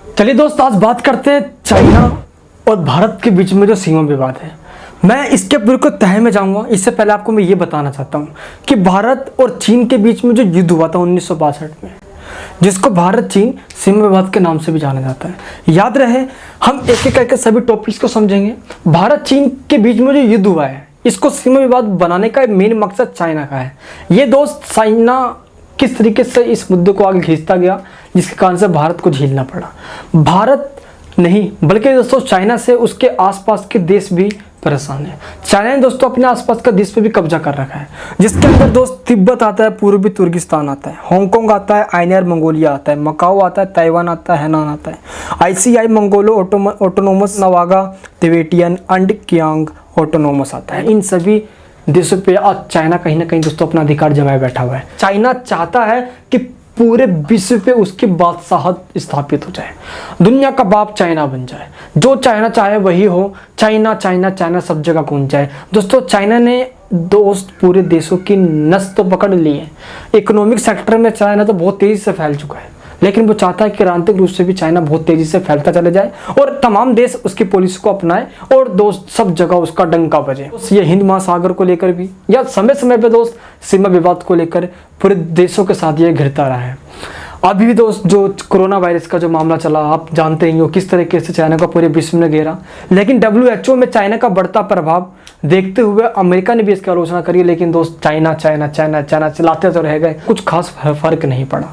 चलिए दोस्त, आज बात करते हैं चाइना और भारत के बीच में जो सीमा विवाद है। मैं इसके बिल्कुल तह में जाऊंगा। इससे पहले आपको मैं ये बताना चाहता हूँ कि भारत और चीन के बीच में जो युद्ध हुआ था 1962 में, जिसको भारत चीन सीमा विवाद के नाम से भी जाना जाता है। याद रहे, हम एक एक करके सभी टॉपिक्स को समझेंगे। भारत चीन के बीच में जो युद्ध हुआ है, इसको सीमा विवाद बनाने का मेन मकसद चाइना का है। ये दोस्त चाइना किस तरीके से इस मुद्दे को आगे खींचता गया, जिसके कारण से भारत को झेलना पड़ा। भारत नहीं बल्कि दोस्तों चाइना से उसके आसपास के देश भी परेशान है। चाइना ने दोस्तों अपने आसपास का देश पे भी कब्जा कर रखा है, जिसके अंदर दोस्त तिब्बत आता है, पूर्वी तुर्किस्तान आता है, हांगकांग आता है, आइनर मंगोलिया आता है, मकाओ आता है, ताइवान आता है, हैनान आता है, आईसीआई मंगोलो ऑटोनोमस, नवागा तिबेटियन एंड कियांग ऑटोनोमस आता है। इन सभी देशों पे आज चाइना कहीं ना कहीं दोस्तों अपना अधिकार जमाए बैठा हुआ है। चाइना चाहता है कि पूरे विश्व पे उसकी बादशाहत स्थापित हो जाए, दुनिया का बाप चाइना बन जाए, जो चाइना चाहे वही हो, चाइना चाइना चाइना सब जगह गूंज जाए। दोस्तों चाइना ने दोस्त पूरे देशों की नस तो पकड़ ली है। इकोनॉमिक सेक्टर में चाइना तो बहुत तेजी से फैल चुका है, लेकिन वो चाहता है कि राजनीतिक रूप से भी चाइना बहुत तेजी से फैलता चले जाए और तमाम देश उसकी पॉलिसी को अपनाए और दोस्त सब जगह उसका डंका बजे। ये हिंद महासागर को लेकर भी या समय समय पे दोस्त सीमा विवाद को लेकर पूरे देशों के साथ ये घिरता रहा है। अभी भी दोस्त जो कोरोना वायरस का जो मामला चला, आप जानते ही हो किस तरीके से चाइना का पूरे विश्व ने घेरा। लेकिन WHO में चाइना का बढ़ता प्रभाव देखते हुए अमेरिका ने भी इसकी आलोचना करी, लेकिन दोस्त चाइना चाइना चाइना चाइना चलाते तो रह गए, कुछ खास फर्क नहीं पड़ा।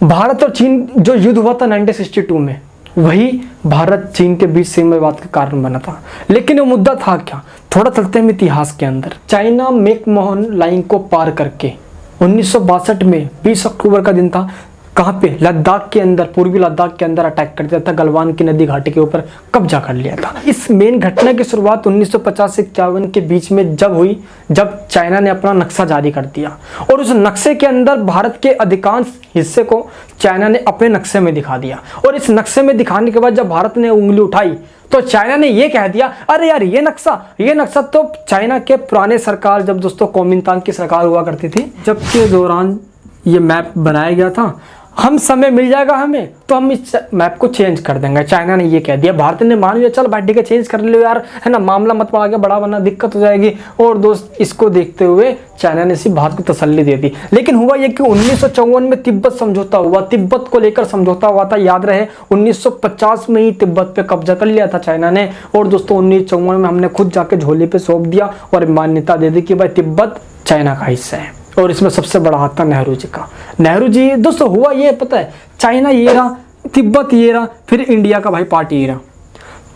भारत और चीन जो युद्ध हुआ था 1962 में, वही भारत चीन के बीच सीमा विवाद का कारण बना था। लेकिन वो मुद्दा था क्या, थोड़ा चलते हैं इतिहास के अंदर। चाइना मैकमोहन लाइन को पार करके 1962 में 20 अक्टूबर का दिन था, कहाँ पे, लद्दाख के अंदर, पूर्वी लद्दाख के अंदर अटैक कर दिया था, गलवान की नदी घाटी के ऊपर कब्जा कर लिया था। इस मेन घटना की शुरुआत 1950 से 51 के बीच में जब हुई, जब चाइना ने अपना नक्शा जारी कर दिया और उस नक्शे के अंदर भारत के अधिकांश हिस्से को चाइना ने अपने नक्शे में दिखा दिया। और इस नक्शे में दिखाने के बाद जब भारत ने उंगली उठाई तो चाइना ने ये कह दिया, अरे यार ये नक्शा तो चाइना के पुराने सरकार, जब दोस्तों कोमिंतांग की सरकार हुआ करती थी, जब के दौरान ये मैप बनाया गया था, हम समय मिल जाएगा हमें तो हम इस मैप को चेंज कर देंगे। चाइना ने ये कह दिया। भारत ने मान लिया, चल भाई ठीक है चेंज कर लो यार, है ना, मामला मत बढ़ा के बड़ा, वरना दिक्कत हो जाएगी। और दोस्त इसको देखते हुए चाइना ने सिर्फ भारत को तसल्ली दे दी। लेकिन हुआ ये कि 1954 में तिब्बत समझौता हुआ, तिब्बत को लेकर समझौता हुआ था। याद रहे 1950 में ही तिब्बत पे कब्जा कर लिया था चाइना ने। और दोस्तों 1954 में हमने खुद जाके झोले पे सौंप दिया और मान्यता दे दी कि भाई तिब्बत चाइना का हिस्सा है। और इसमें सबसे बड़ा हाथ था नेहरू जी का। नेहरू जी दोस्तों, हुआ ये पता है, चाइना ये रहा, तिब्बत ये रहा, फिर इंडिया का भाई पार्ट ये रहा।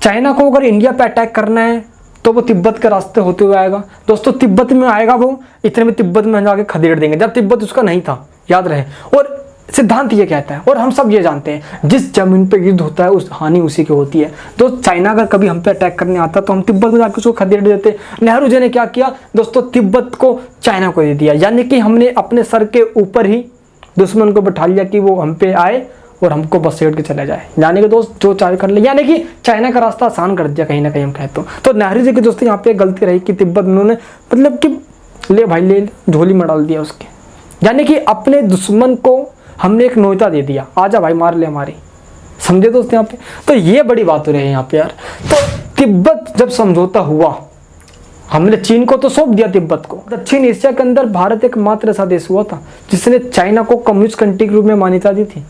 चाइना को अगर इंडिया पे अटैक करना है तो वो तिब्बत के रास्ते होते हुए आएगा। दोस्तों तिब्बत में आएगा वो, इतने में तिब्बत में जाके खदेड़ देंगे, जब तिब्बत उसका नहीं था, याद रहे। और सिद्धांत ये कहता है, और हम सब ये जानते हैं, जिस जमीन पे युद्ध होता है उस हानि उसी की होती है। तो चाइना अगर कभी हम पे अटैक करने आता तो हम तिब्बत में जाकर उसको खदेड़ देते। नेहरू जी ने क्या किया दोस्तों, तिब्बत को चाइना को दे दिया। यानी कि हमने अपने सर के ऊपर ही दुश्मन को बैठा लिया कि वो हम पे आए और हमको बसेड़ के चले जाए। यानी कि दोस्त जो चाहे कर ले, यानी कि चाइना का रास्ता आसान कर दिया कहीं ना कहीं हम कहते तो नेहरू जी की दोस्तों यहाँ पे गलती रही कि तिब्बत उन्होंने मतलब कि ले भाई ले, झोली में डाल दिया उसके। यानी कि अपने दुश्मन को हमने एक न्योता दे दिया, आजा भाई मार ले हमारी, समझे दोस्त यहाँ पे। तो ये बड़ी बात हो रही है यहाँ पे यार। तो तिब्बत जब समझौता हुआ, हमने चीन को तो सौंप दिया तिब्बत को। दक्षिण एशिया के अंदर भारत एकमात्र ऐसा देश हुआ था जिसने चाइना को कम्युनिस्ट कंट्री के रूप में मान्यता दी थी।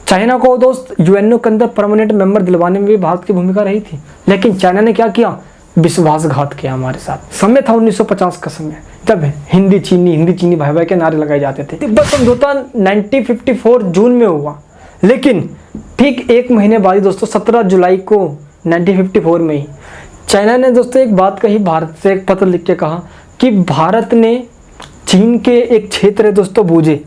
चाइना को दोस्त यूएनओ के अंदर परमानेंट मेंबर दिलवाने में भी भारत की भूमिका रही थी। लेकिन चाइना ने क्या किया, विश्वासघात किया हमारे साथ। समय था 1950 का समय, तब हिंदी चीनी भाई भाई के नारे लगाए जाते थे। तिब्बत समझौता 1954 जून में हुआ, लेकिन ठीक एक महीने बाद दोस्तों 17 जुलाई को 1954 में ही चाइना ने दोस्तों एक बात कही, भारत से एक पत्र लिख के कहा कि भारत ने चीन के एक क्षेत्र है दोस्तों बूझे,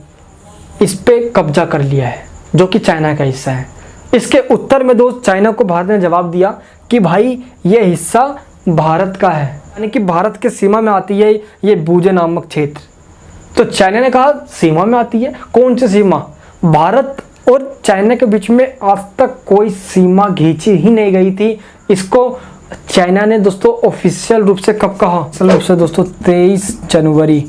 इस पे कब्जा कर लिया है, जो कि चाइना का हिस्सा है। इसके उत्तर में दोस्त चाइना को भारत ने जवाब दिया कि भाई ये हिस्सा भारत का है, यानी कि भारत के सीमा में आती है ये बूझे नामक क्षेत्र। तो चाइना ने कहा सीमा में आती है, कौन सी सीमा, भारत और चाइना के बीच में आज तक कोई सीमा खींची ही नहीं गई थी। इसको चाइना ने दोस्तों ऑफिशियल रूप से कब कहा, ऑफिशियल रूप से दोस्तों 23 जनवरी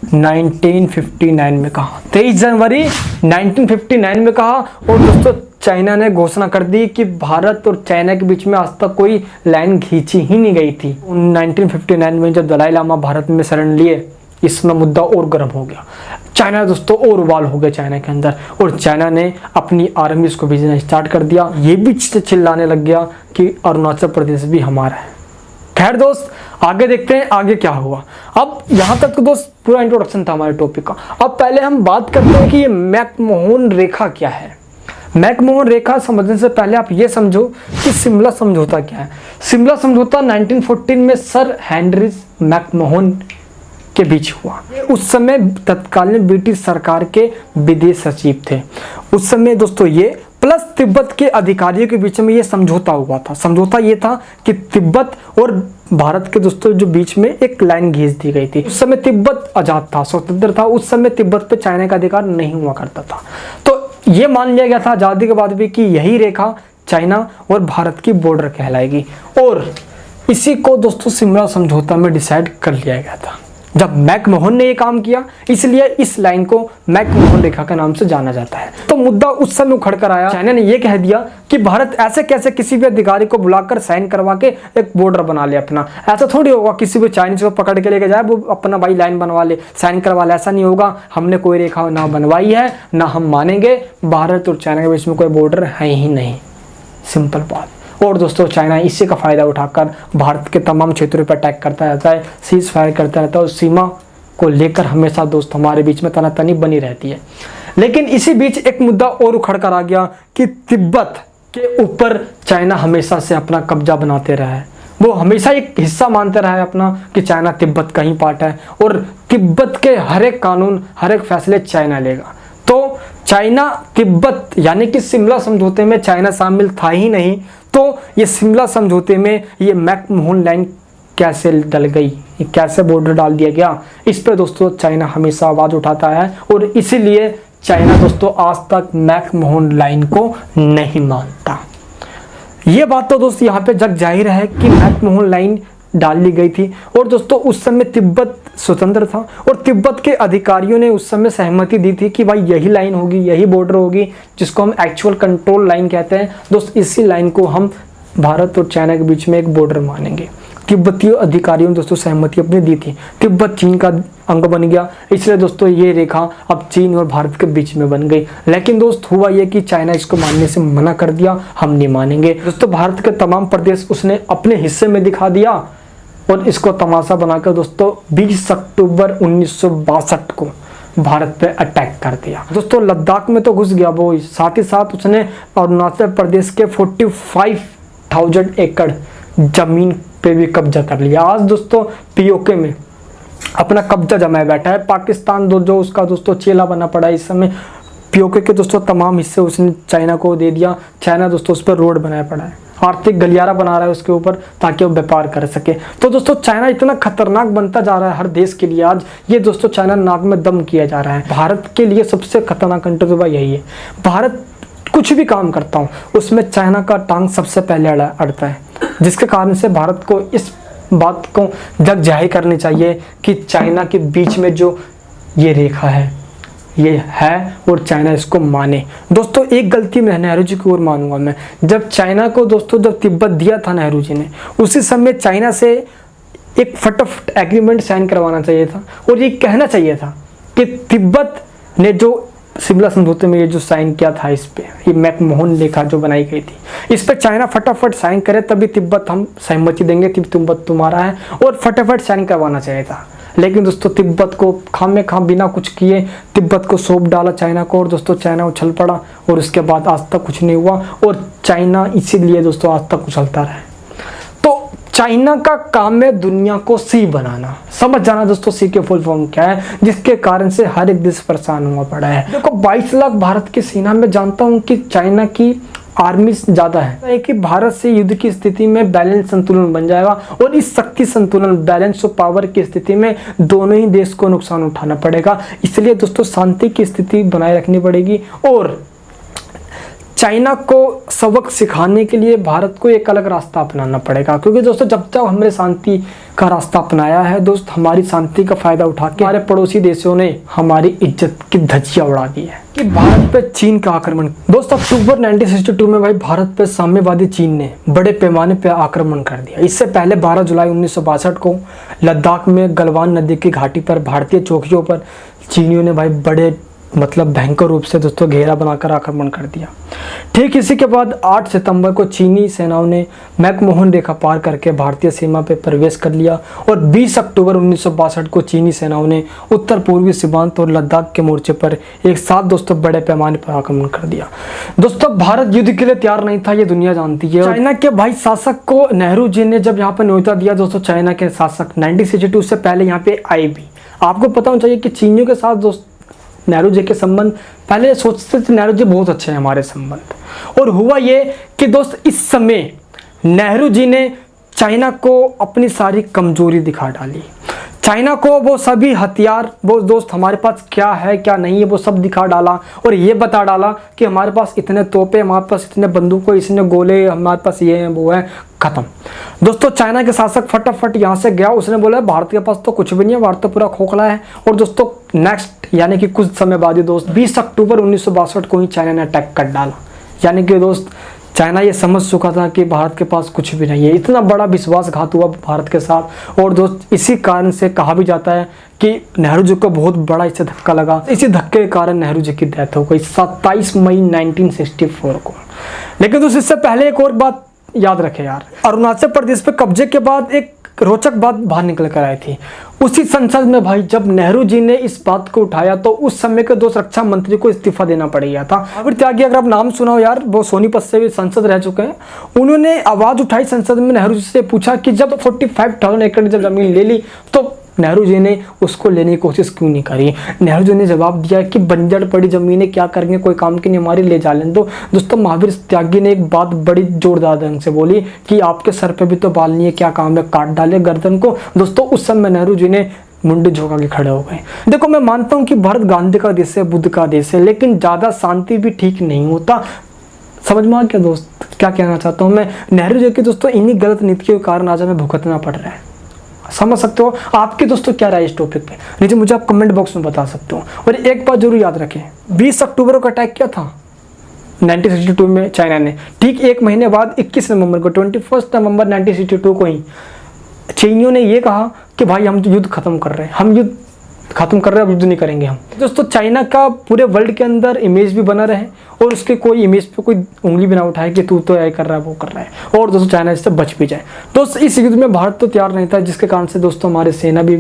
1959 में कहा, 23 जनवरी 1959 में कहा। और दोस्तों चाइना ने घोषणा कर दी कि भारत और चाइना के बीच में आज तक कोई लाइन खींची ही नहीं गई थी। 1959 में जब दलाई लामा भारत में शरण लिए, इसमें मुद्दा और गर्म हो गया। चाइना दोस्तों और उबाल हो गया चाइना के अंदर, और चाइना ने अपनी आर्मी को भेजना स्टार्ट कर दिया। ये भी चिल्लाने लग गया कि अरुणाचल प्रदेश भी हमारा है। खैर दोस्त, आगे देखते हैं आगे क्या हुआ। अब यहाँ तक तो दोस्त पूरा इंट्रोडक्शन था हमारे टॉपिक का। अब पहले हम बात करते हैं कि ये मैकमोहन रेखा क्या है। मैकमोहन रेखा समझने से पहले आप ये समझो कि शिमला समझौता क्या है। शिमला समझौता 1914 में सर हेनरी मैकमोहन के बीच हुआ। उस समय तत्कालीन ब्रिटिश सरकार के विदेश सचिव थे उस समय दोस्तों ये, प्लस तिब्बत के अधिकारियों के बीच में ये समझौता हुआ था। समझौता ये था कि तिब्बत और भारत के दोस्तों जो बीच में एक लाइन खींच दी गई थी। उस समय तिब्बत आजाद था, स्वतंत्र था। उस समय तिब्बत पे चाइना का अधिकार नहीं हुआ करता था। तो ये मान लिया गया था आज़ादी के बाद भी कि यही रेखा चाइना और भारत की बॉर्डर कहलाएगी, और इसी को दोस्तों शिमला समझौता में डिसाइड कर लिया गया था जब मैकमोहन ने ये काम किया। इसलिए इस लाइन को मैकमोहन रेखा के नाम से जाना जाता है। तो मुद्दा उस समय उखड़ कर आया। चाइना ने ये कह दिया कि भारत ऐसे कैसे किसी भी अधिकारी को बुलाकर साइन करवा के एक बॉर्डर बना ले अपना। ऐसा थोड़ी होगा किसी भी चाइनीज को पकड़ के लेके जाए वो अपना भाई लाइन बनवा ले, साइन करवा ले, ऐसा नहीं होगा। हमने कोई रेखा ना बनवाई है, ना हम मानेंगे। भारत और चाइना के बीच में कोई बॉर्डर है ही नहीं, सिंपल बात। और दोस्तों चाइना इसी का फ़ायदा उठाकर भारत के तमाम क्षेत्रों पर अटैक करता रहता है, सीज फायर करता रहता है, और सीमा को लेकर हमेशा दोस्त हमारे बीच में तनातनी बनी रहती है। लेकिन इसी बीच एक मुद्दा और उखड़ कर आ गया कि तिब्बत के ऊपर चाइना हमेशा से अपना कब्जा बनाते रहा है। वो हमेशा एक हिस्सा मानते रहा है अपना कि चाइना तिब्बत का ही पार्ट है, और तिब्बत के हर एक कानून, हर एक फैसले चाइना लेगा। तो चाइना तिब्बत यानी कि शिमला समझौते में चाइना शामिल था ही नहीं। तो ये शिमला समझौते में ये मैकमोहन लाइन कैसे डल गई, ये कैसे बॉर्डर डाल दिया गया, इस पर दोस्तों चाइना हमेशा आवाज़ उठाता है। और इसीलिए चाइना दोस्तों आज तक मैकमोहन लाइन को नहीं मानता। ये बात तो दोस्तों यहाँ पे जग जाहिर है कि मैकमोहन लाइन डाल ली गई थी। और दोस्तों उस समय तिब्बत स्वतंत्र था, और तिब्बत के अधिकारियों ने उस समय सहमति दी थी कि भाई यही लाइन होगी, यही बॉर्डर होगी, जिसको हम एक्चुअल कंट्रोल लाइन कहते हैं। दोस्त इसी लाइन को हम भारत और चाइना के बीच में एक बॉर्डर मानेंगे। तिब्बती अधिकारियों ने दोस्तों सहमति अपनी दी थी। तिब्बत चीन का अंग बन गया, इसलिए दोस्तों ये रेखा अब चीन और भारत के बीच में बन गई। लेकिन दोस्त हुआ ये कि चाइना इसको मानने से मना कर दिया, हम नहीं मानेंगे। दोस्तों भारत के तमाम प्रदेश उसने अपने हिस्से में दिखा दिया, और इसको तमाशा बनाकर दोस्तों 20 अक्टूबर 1962 को भारत पे अटैक कर दिया। दोस्तों लद्दाख में तो घुस गया वो, साथ ही साथ उसने अरुणाचल प्रदेश के 45,000 एकड़ जमीन पे भी कब्जा कर लिया। आज दोस्तों पीओके में अपना कब्जा जमाए बैठा है। पाकिस्तान जो उसका दोस्तों चेला बना पड़ा है इस समय। पीओके के दोस्तों तमाम हिस्से उसने चाइना को दे दिया। चाइना दोस्तों उस पर रोड बनाया पड़ा है, आर्थिक गलियारा बना रहा है उसके ऊपर, ताकि वो व्यापार कर सके। तो दोस्तों चाइना इतना खतरनाक बनता जा रहा है हर देश के लिए। आज ये दोस्तों चाइना नाक में दम किया जा रहा है। भारत के लिए सबसे खतरनाक कंट्री तो भाई यही है। भारत कुछ भी काम करता हूँ उसमें चाइना का टांग सबसे पहले अड़ता है, जिसके कारण से भारत को इस बात को जग जाहिर करनी चाहिए कि चाइना के बीच में जो ये रेखा है ये है, और चाइना इसको माने। दोस्तों एक गलती मैं नेहरू जी की ओर मानूंगा मैं। जब चाइना को दोस्तों जब तिब्बत दिया था नेहरू जी ने, उसी समय चाइना से एक फटाफट एग्रीमेंट साइन करवाना चाहिए था, और ये कहना चाहिए था कि तिब्बत ने जो शिमला समझौते में ये जो साइन किया था, इस पे ये मैकमोहन रेखा जो बनाई गई थी, इस पे चाइना फटाफट साइन करे, तभी तिब्बत हम सहमति देंगे कि तिब्बत तुम्हारा है, और फटाफट साइन करवाना चाहिए था। लेकिन दोस्तों तिब्बत को खामे खाम बिना कुछ किए तिब्बत को सौंप डाला चाइना को, और दोस्तों चाइना उछल पड़ा, और उसके बाद आज तक कुछ नहीं हुआ। और चाइना इसीलिए दोस्तों आज तक उछलता रहा। तो चाइना का काम है दुनिया को सी बनाना। समझ जाना दोस्तों सी के फुल फॉर्म क्या है, जिसके कारण से हर एक देश परेशान हुआ पड़ा है। देखो 22 लाख भारत की सेना में जानता हूँ कि चाइना की आर्मी ज़्यादा है कि भारत से युद्ध की स्थिति में बैलेंस संतुलन बन जाएगा, और इस शक्ति संतुलन बैलेंस ऑफ पावर की स्थिति में दोनों ही देश को नुकसान उठाना पड़ेगा। इसलिए दोस्तों शांति की स्थिति बनाए रखनी पड़ेगी। और चाइना को सबक सिखाने के लिए भारत को एक अलग रास्ता अपनाना पड़ेगा, क्योंकि दोस्तों जब तक हमने शांति का रास्ता अपनाया है दोस्त, हमारी शांति का फायदा उठा के हमारे पड़ोसी देशों ने हमारी इज्जत की धज्जियां उड़ा दी है कि भारत पे चीन का आक्रमण। दोस्त अक्टूबर 1962 में भाई भारत पे साम्यवादी चीन ने बड़े पैमाने पे आक्रमण कर दिया। इससे पहले 12 जुलाई 1962 को लद्दाख में गलवान नदी की घाटी पर भारतीय चौकियों पर चीनियों ने भाई बड़े भयंकर रूप से दोस्तों घेरा बनाकर आक्रमण कर दिया। ठीक इसी के बाद 8 सितंबर को चीनी सेनाओं ने मैकमोहन रेखा पार करके भारतीय सीमा पर प्रवेश कर लिया और 20 अक्टूबर 1962 को चीनी सेनाओं ने उत्तर पूर्वी सीमांत और लद्दाख के मोर्चे पर एक साथ दोस्तों बड़े पैमाने पर आक्रमण कर दिया। दोस्तों भारत युद्ध के लिए तैयार नहीं था, ये दुनिया जानती है। चाइना के भाई शासक को नेहरू जी ने जब यहाँ पर न्योता दिया दोस्तों, चाइना के शासक 1962 से पहले यहाँ पे आए भी। आपको पता होना चाहिए कि चीनियों के साथ दोस्त नेहरू जी के संबंध पहले सोचते थे नेहरू जी बहुत अच्छे हैं हमारे संबंध, और हुआ ये कि दोस्त इस समय नेहरू जी ने चाइना को अपनी सारी कमजोरी दिखा डाली। चाइना को वो सभी हथियार, वो दोस्त हमारे पास क्या है क्या नहीं है वो सब दिखा डाला और ये बता डाला कि हमारे पास इतने तोपे, हमारे पास इतने बंदूक, इतने गोले, हमारे पास ये है वो है, खत्म। दोस्तों चाइना के शासक फटाफट यहाँ से गया, उसने बोला भारत के पास तो कुछ भी नहीं है, भारत तो पूरा खोखला है। और दोस्तों नेक्स्ट यानी कि कुछ समय बाद ही दोस्त 20 अक्टूबर 1962 को ही चाइना ने अटैक कर डाला। यानी कि दोस्त चाइना ये समझ चुका था कि भारत के पास कुछ भी नहीं है। इतना बड़ा विश्वासघात हुआ भारत के साथ, और दोस्त इसी कारण से कहा भी जाता है कि नेहरू जी को बहुत बड़ा इससे धक्का लगा। इसी धक्के के कारण नेहरू जी की डेथ हो गई 27 मई 1964 को। लेकिन दोस्त इससे पहले एक और बात याद रखे यार, अरुणाचल प्रदेश पे कब्जे के बाद एक रोचक बात बाहर निकल कर आई थी। उसी संसद में भाई जब नेहरू जी ने इस बात को उठाया तो उस समय के दोस्त रक्षा मंत्री को इस्तीफा देना पड़ गया था। महावीर त्यागी, अगर आप नाम सुना हो यार, वो सोनीपत से भी सांसद रह चुके हैं। उन्होंने आवाज उठाई संसद में, नेहरू जी से पूछा कि जब 45,000 एकड़ जब जमीन ले ली तो नेहरू जी ने उसको लेने की कोशिश क्यों नहीं करी। नेहरू जी ने जवाब दिया कि बंजर पड़ी जमीनें क्या करेंगे, कोई काम की नहीं, हमारी ले जा लें दो। दोस्तों महावीर त्यागी ने एक बात बड़ी जोरदार ढंग से बोली कि आपके सर पे भी तो बाल नहीं है, क्या काम है, काट डाले गर्दन को। दोस्तों उस समय नेहरू जी ने मुंडे झोंका के खड़े हो गए। देखो मैं मानता हूँ कि भारत गांधी का देश है, बुद्ध का देश है, लेकिन ज़्यादा शांति भी ठीक नहीं होता। समझ में आ क्या दोस्त क्या कहना चाहता हूँ मैं। नेहरू जी की दोस्तों इन्हीं गलत नीतियों के कारण आज हमें भुगतना पड़ रहा है। समझ सकते हो। आपकी दोस्तों क्या राय इस टॉपिक पे नीचे मुझे आप कमेंट बॉक्स में बता सकते हो। और एक बात जरूर याद रखें, 20 अक्टूबर को अटैक किया था 1962 में चाइना ने। ठीक एक महीने बाद 21 नवंबर को 21 नवंबर 1962 को ही चीनियों ने ये कहा कि भाई हम युद्ध खत्म कर रहे हैं, हम युद्ध खत्म कर रहे हैं, अब युद्ध नहीं करेंगे हम। दोस्तों चाइना का पूरे वर्ल्ड के अंदर इमेज भी बना रहे और उसके कोई इमेज पे कोई उंगली भी ना उठाए कि तू तो ये कर रहा है वो कर रहा है, और दोस्तों चाइना इससे बच भी जाए। दोस्तों इस युद्ध में भारत तो तैयार नहीं था, जिसके कारण से दोस्तों हमारे सेना भी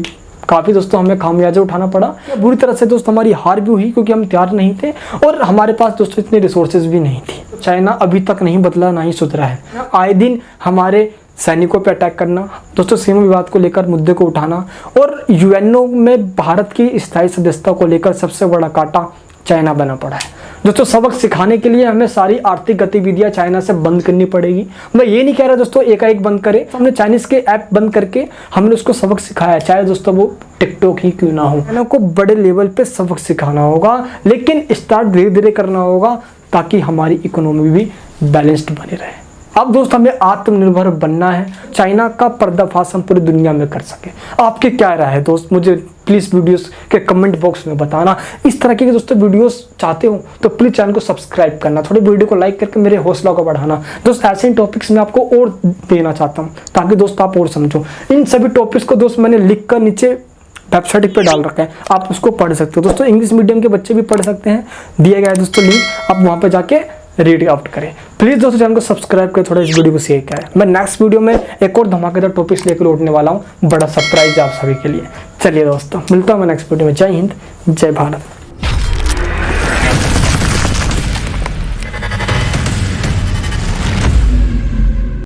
काफ़ी दोस्तों हमें खामियाजा उठाना पड़ा। बुरी तरह से दोस्तों हमारी हार भी हुई क्योंकि हम तैयार नहीं थे और हमारे पास दोस्तों इतनी रिसोर्सेज भी नहीं थी। चाइना अभी तक नहीं बदला, ना ही सुधरा है। आए दिन हमारे सैनिकों पे अटैक करना, दोस्तों सीमा विवाद को लेकर मुद्दे को उठाना, और यूएनओ में भारत की स्थायी सदस्यता को लेकर सबसे बड़ा कांटा चाइना बना पड़ा है। दोस्तों सबक सिखाने के लिए हमें सारी आर्थिक गतिविधियां चाइना से बंद करनी पड़ेगी। मैं ये नहीं कह रहा दोस्तों एकाएक बंद करें, हमने चाइनीज के ऐप बंद करके हमने उसको सबक सिखाया, चाहे दोस्तों वो टिकटॉक ही क्यों ना हो। चाइना को बड़े लेवल पे सबक सिखाना होगा, लेकिन स्टार्ट धीरे धीरे करना होगा ताकि हमारी इकोनॉमी भी बैलेंस्ड बनी रहे। अब दोस्त हमें आत्मनिर्भर बनना है, चाइना का पर्दाफाश हम पूरी दुनिया में कर सके। आपकी क्या राय है दोस्त, मुझे प्लीज़ वीडियोस के कमेंट बॉक्स में बताना। इस तरह के दोस्तों वीडियोस चाहते हो तो प्लीज़ चैनल को सब्सक्राइब करना, थोड़ी वीडियो को लाइक करके मेरे हौसला को बढ़ाना। दोस्त ऐसे टॉपिक्स में आपको और देना चाहता हूँ ताकि दोस्त आप और समझो। इन सभी टॉपिक्स को दोस्त मैंने लिख कर नीचे वेबसाइट पे डाल रखा है, आप उसको पढ़ सकते हो। दोस्तों इंग्लिश मीडियम के बच्चे भी पढ़ सकते हैं, दिया गया है दोस्तों लिंक, आप वहाँ पे जाके रीड आउट करें। प्लीज़ दोस्तों चैनल को सब्सक्राइब करें, थोड़ा इस वीडियो को शेयर करें। मैं नेक्स्ट वीडियो में एक और धमाकेदार टॉपिक्स लेकर लौटने वाला हूँ, बड़ा सरप्राइज आप सभी के लिए। चलिए दोस्तों मिलता हूँ मैं नेक्स्ट वीडियो में। जय हिंद, जय भारत।